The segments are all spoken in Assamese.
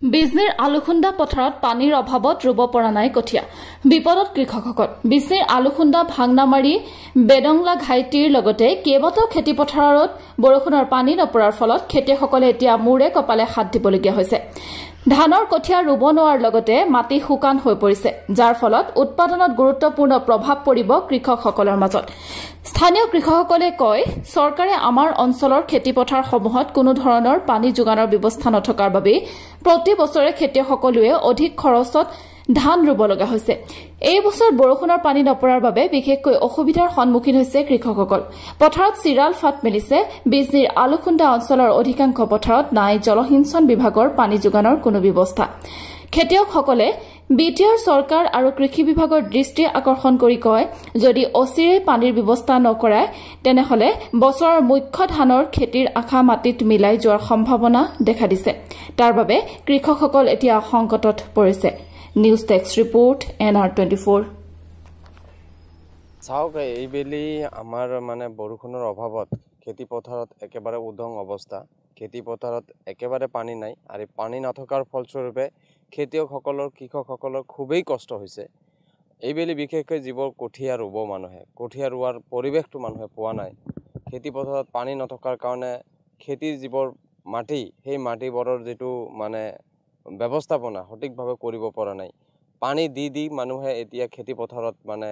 বিজনীৰ আলুখুন্দা পথাৰত পানীৰ অভাৱত ৰুব পৰা নাই কঠীয়া বিপদত কৃষকসকল বিজনীৰ আলুখুন্দা ভাংনামাৰী বেদংলা ঘাইটিৰ লগতে কেইবাটাও খেতি পথাৰত বৰষুণৰ পানী নপৰাৰ ফলত খেতিয়কসকলে এতিয়া মূৰে কপালে হাত দিবলগীয়া হৈছে ধানৰ কঠীয়া ৰুব নোৱাৰাৰ লগতে মাটি শুকান হৈ পৰিছে যাৰ ফলত উৎপাদনত গুৰুত্বপূৰ্ণ প্ৰভাৱ পৰিব কৃষকসকলৰ মাজত স্থানীয় কৃষকসকলে কয় চৰকাৰে আমাৰ অঞ্চলৰ খেতিপথাৰসমূহত কোনো ধৰণৰ পানী যোগানৰ ব্যৱস্থা নথকাৰ বাবে প্ৰতি বছৰে খেতিয়কসকলে অধিক খৰচত ধান ৰুব লগা হৈছে এই বছৰ বৰষুণৰ পানী নপৰাৰ বাবে বিশেষকৈ অসুবিধাৰ সন্মুখীন হৈছে কৃষকসকল পথাৰত চিৰাল ফাট মেলিছে বিজনীৰ আলুখুন্দা অঞ্চলৰ অধিকাংশ পথাৰত নাই জলসিঞ্চন বিভাগৰ পানী যোগানৰ কোনো ব্যৱস্থা খেতিয়কসকলে বিটিআৰ চৰকাৰ আৰু কৃষি বিভাগৰ দৃষ্টি আকৰ্ষণ কৰি কয় যদি অচিৰে পানীৰ ব্যৱস্থা নকৰায় তেনেহলে বছৰৰ মুখ্য ধানৰ খেতিৰ আশা মাটিত মিলাই যোৱাৰ সম্ভাৱনা দেখা দিছে তাৰ বাবে কৃষকসকল এতিয়া সংকটত পৰিছে নিউজ টেক্স ৰিপোৰ্ট NR24 চাওক এইবেলি আমাৰ মানে বৰষুণৰ অভাৱত খেতি পথাৰত একেবাৰে উদং অৱস্থা খেতি পথাৰত একেবাৰে পানী নাই আৰু পানী নথকাৰ ফলস্বৰূপে খেতিয়কসকলৰ কৃষকসকলৰ খুবেই কষ্ট হৈছে এইবেলি বিশেষকৈ যিবোৰ কঠীয়া ৰুব মানুহে কঠীয়া ৰুৱাৰ পৰিৱেশটো মানুহে পোৱা নাই খেতি পথাৰত পানী নথকাৰ কাৰণে খেতিৰ যিবোৰ মাটি সেই মাটিবোৰৰ যেটো মানে ব্যৱস্থাপনা সঠিকভাৱে কৰিব পৰা নাই পানী দি মানুহে এতিয়া খেতি পথাৰত মানে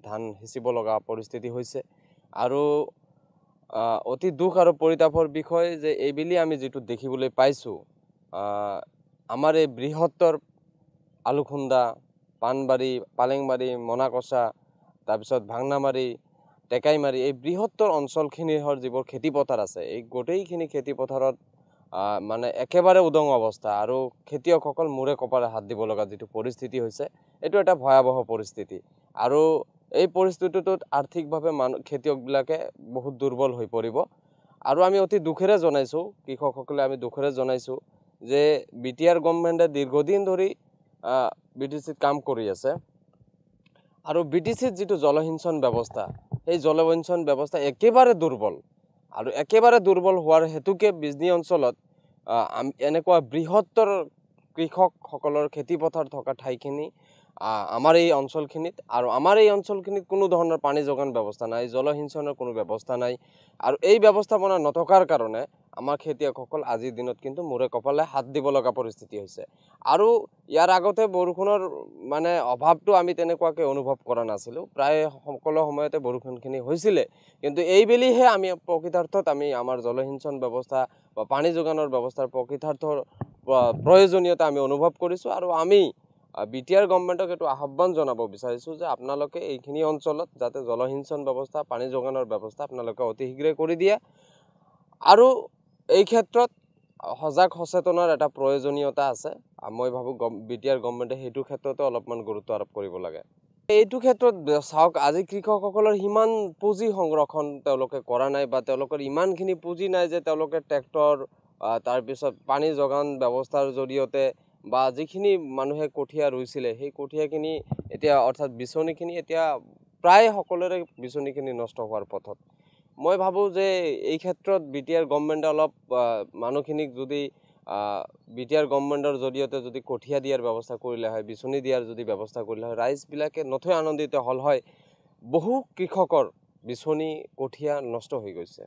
ধান হিচিব লগা পৰিস্থিতি হৈছে আৰু অতি দুখ আৰু পৰিতাপৰ বিষয় যে এইবেলি আমি যেটো দেখিবলৈ পাইছো আমাৰ এই বৃহত্তৰ আলুখুন্দা পানবাৰী পালেংবাৰী মনাকচা তাৰপিছত ভাংনামাৰী টেকাইমাৰী এই বৃহত্তৰ অঞ্চলখিনিৰ যিবোৰ খেতি পথাৰ আছে এই গোটেইখিনি খেতি পথাৰত মানে একেবাৰে উদং অৱস্থা আৰু খেতিয়কসকল মূৰে কপালে হাত দিব লগা যেটো পৰিস্থিতি হৈছে এটো এটা ভয়াবহ পৰিস্থিতি আৰু এই পৰিস্থিতিটোত আৰ্থিকভাৱে খেতিয়কবিলাকে বহুত দুৰ্বল হৈ পৰিব আৰু আমি অতি দুখেৰে জনাইছো কৃষকসকলে আমি দুখেৰে জনাইছো যে বিটিআৰ গভৰ্ণমেণ্টে দীৰ্ঘদিন ধৰি বিটিচিত কাম কৰি আছে আৰু বিটিচিত যেটো জলসিঞ্চন ব্যৱস্থা এই জলসিঞ্চন ব্যৱস্থা একেবাৰে দুৰ্বল আৰু একেবাৰে দুৰ্বল হোৱাৰ হেতুকে বিজনী অঞ্চলত এনেকুৱা বৃহত্তৰ কৃষকসকলৰ খেতি পথাৰ থকা ঠাইখিনি আমাৰ এই অঞ্চলখিনিত আৰু আমাৰ এই অঞ্চলখিনিত কোনো ধৰণৰ পানী যোগান ব্যৱস্থা নাই জলসিঞ্চনৰ কোনো ব্যৱস্থা নাই আৰু এই ব্যৱস্থাপনা নথকাৰ কাৰণে আমাৰ খেতিয়কসকল আজিৰ দিনত কিন্তু মূৰে কপালে হাত দিব লগা পৰিস্থিতি হৈছে আৰু ইয়াৰ আগতে বৰষুণৰ মানে অভাৱটো আমি তেনেকুৱাকৈ অনুভৱ কৰা নাছিলো প্ৰায় সকলো সময়তে বৰষুণখিনি হৈছিল কিন্তু এইবেলিহে আমি প্ৰকৃতাৰ্থত আমি আমাৰ জলসিঞ্চন ব্যৱস্থা বা পানী যোগানৰ ব্যৱস্থাৰ প্ৰকৃতাৰ্থৰ প্ৰয়োজনীয়তা আমি অনুভৱ কৰিছো আৰু আমি বিটিআৰ গভৰ্ণমেণ্টক এটো আহ্বান জনাব বিচাৰিছো যে আপোনালোকে এইখিনি অঞ্চলত যাতে জলসিঞ্চন ব্যৱস্থা পানী যোগানৰ ব্যৱস্থা আপোনালোকে অতি শীঘ্ৰে কৰি দিয়ে আৰু এই ক্ষেত্ৰত সজাগ সচেতনৰ এটা প্ৰয়োজনীয়তা আছে মই ভাবো বিটিআৰ গভৰ্ণমেণ্টে হেতু ক্ষেত্ৰতে অলপমান গুৰুত্ব আৰোপ কৰিব লাগে এইটো ক্ষেত্ৰত চাওক আজি কৃষকসকলৰ হিমান পুঁজি সংৰক্ষণ তেওঁলোকে কৰা নাই বা তেওঁলোকৰ ইমানখিনি পুঁজি নাই যে তেওঁলোকে ট্ৰেক্টৰ তাৰ পিছত পানী যোগান ব্যৱস্থাৰ জৰিয়তে বা যিখিনি মানুহে কঠীয়া ৰুইছিলে সেই কঠীয়াখিনি এতিয়া অৰ্থাৎ বিচনীখিনি এতিয়া প্ৰায় সকলোৰে বিচনীখিনি নষ্ট হোৱাৰ পথত মই ভাবো যে এই ক্ষেত্ৰত বিটিআৰ গভৰ্ণমেণ্টে অলপ মানুহখিনিক যদি বিটিআৰ গভৰ্ণমেণ্টৰ জৰিয়তে যদি কঠীয়া দিয়াৰ ব্যৱস্থা কৰিলে হয় বিচনী দিয়াৰ যদি ব্যৱস্থা কৰিলে হয় ৰাইজবিলাকে নথৈ আনন্দিত হল হয় বহু কৃষকৰ বিচনী কঠীয়া নষ্ট হৈ গৈছে